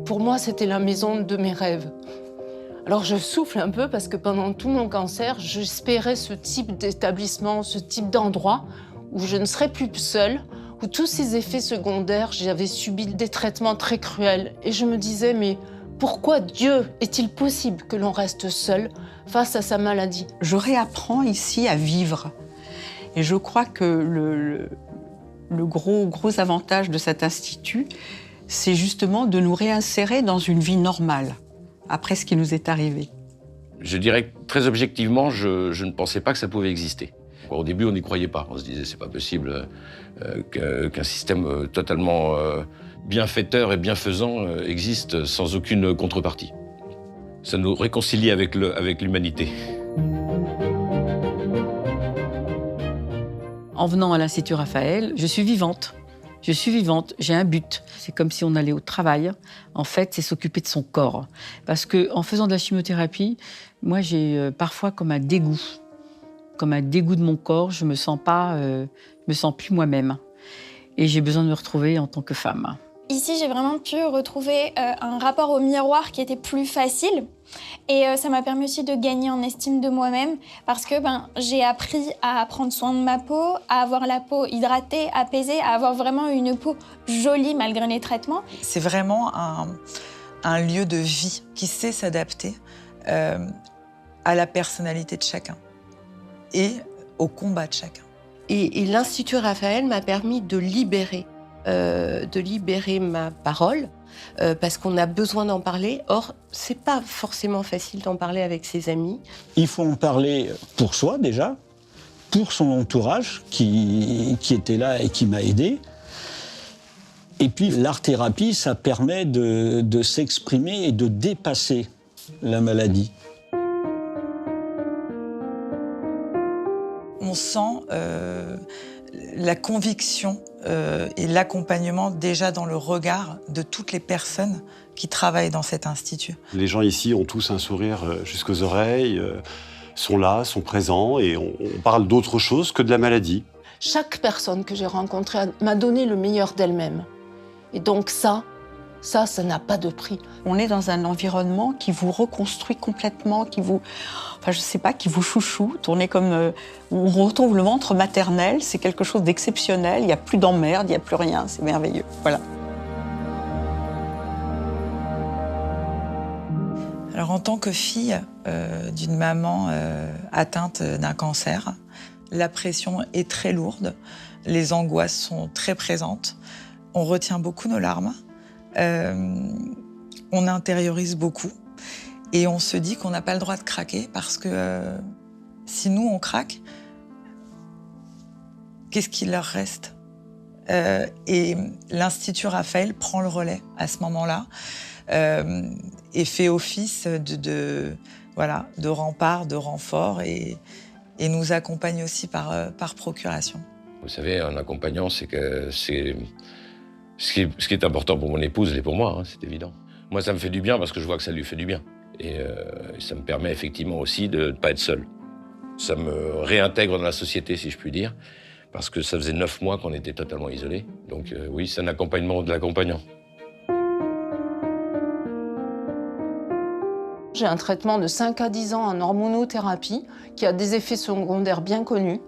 Pour moi, c'était la maison de mes rêves. Alors je souffle un peu parce que pendant tout mon cancer, j'espérais ce type d'établissement, ce type d'endroit où je ne serais plus seule, où tous ces effets secondaires, j'avais subi des traitements très cruels. Et je me disais, mais pourquoi Dieu est-il possible que l'on reste seul face à sa maladie? Je réapprends ici à vivre. Et je crois que le gros avantage de cet institut, c'est justement de nous réinsérer dans une vie normale, après ce qui nous est arrivé. Je dirais que très objectivement, je ne pensais pas que ça pouvait exister. Au début, on n'y croyait pas. On se disait, c'est pas possible qu'un système totalement bienfaiteur et bienfaisant existe sans aucune contrepartie. Ça nous réconcilie avec l'humanité. En venant à l'Institut Raphael, je suis vivante. Je suis vivante, j'ai un but. C'est comme si on allait au travail. En fait, c'est s'occuper de son corps. Parce qu'en faisant de la chimiothérapie, moi, j'ai parfois comme un dégoût de mon corps. Je me sens plus moi-même. Et j'ai besoin de me retrouver en tant que femme. Ici, j'ai vraiment pu retrouver un rapport au miroir qui était plus facile. Et ça m'a permis aussi de gagner en estime de moi-même parce que j'ai appris à prendre soin de ma peau, à avoir la peau hydratée, apaisée, à avoir vraiment une peau jolie malgré les traitements. C'est vraiment un lieu de vie qui sait s'adapter à la personnalité de chacun et au combat de chacun. Et l'Institut Raphael m'a permis de libérer ma parole, parce qu'on a besoin d'en parler. Or, c'est pas forcément facile d'en parler avec ses amis. Il faut en parler pour soi déjà, pour son entourage qui était là et qui m'a aidé. Et puis l'art-thérapie, ça permet de s'exprimer et de dépasser la maladie. On sent la conviction et l'accompagnement déjà dans le regard de toutes les personnes qui travaillent dans cet institut. Les gens ici ont tous un sourire jusqu'aux oreilles, sont là, sont présents et on parle d'autre chose que de la maladie. Chaque personne que j'ai rencontrée m'a donné le meilleur d'elle-même. Et donc ça n'a pas de prix. On est dans un environnement qui vous reconstruit complètement, qui vous chouchoute. On est comme, on retrouve le ventre maternel, c'est quelque chose d'exceptionnel. Il n'y a plus d'emmerde, il n'y a plus rien, c'est merveilleux. Voilà. Alors en tant que fille d'une maman atteinte d'un cancer, la pression est très lourde, les angoisses sont très présentes, on retient beaucoup nos larmes. On intériorise beaucoup et on se dit qu'on n'a pas le droit de craquer parce que si nous on craque, qu'est-ce qu'il leur reste? Et l'Institut Raphael prend le relais à ce moment-là et fait office de rempart, de renfort et nous accompagne aussi par procuration. Vous savez, un accompagnant, ce qui est important pour mon épouse l'est pour moi, c'est évident. Moi, ça me fait du bien parce que je vois que ça lui fait du bien. Et ça me permet effectivement aussi de ne pas être seul. Ça me réintègre dans la société, si je puis dire, parce que ça faisait 9 mois qu'on était totalement isolés. Donc oui, c'est un accompagnement de l'accompagnant. J'ai un traitement de 5 à 10 ans en hormonothérapie qui a des effets secondaires bien connus.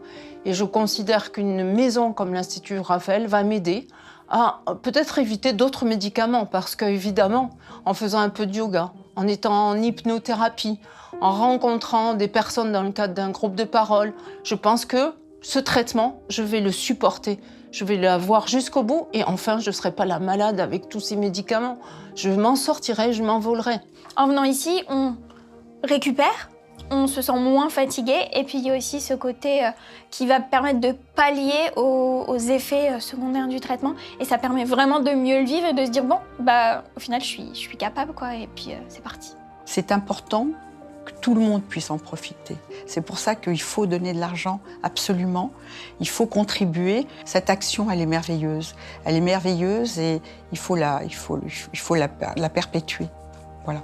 Et je considère qu'une maison comme l'Institut Raphael va m'aider à peut-être éviter d'autres médicaments parce qu'évidemment, en faisant un peu de yoga, en étant en hypnothérapie, en rencontrant des personnes dans le cadre d'un groupe de parole, je pense que ce traitement, je vais le supporter. Je vais l'avoir jusqu'au bout et enfin, je ne serai pas la malade avec tous ces médicaments. Je m'en sortirai, je m'envolerai. En venant ici, on récupère, on se sent moins fatigué et puis il y a aussi ce côté qui va permettre de pallier aux effets secondaires du traitement et ça permet vraiment de mieux le vivre et de se dire bon, au final, je suis capable quoi et puis c'est parti. C'est important que tout le monde puisse en profiter. C'est pour ça qu'il faut donner de l'argent, absolument. Il faut contribuer. Cette action, elle est merveilleuse. Elle est merveilleuse et il faut la perpétuer. Voilà.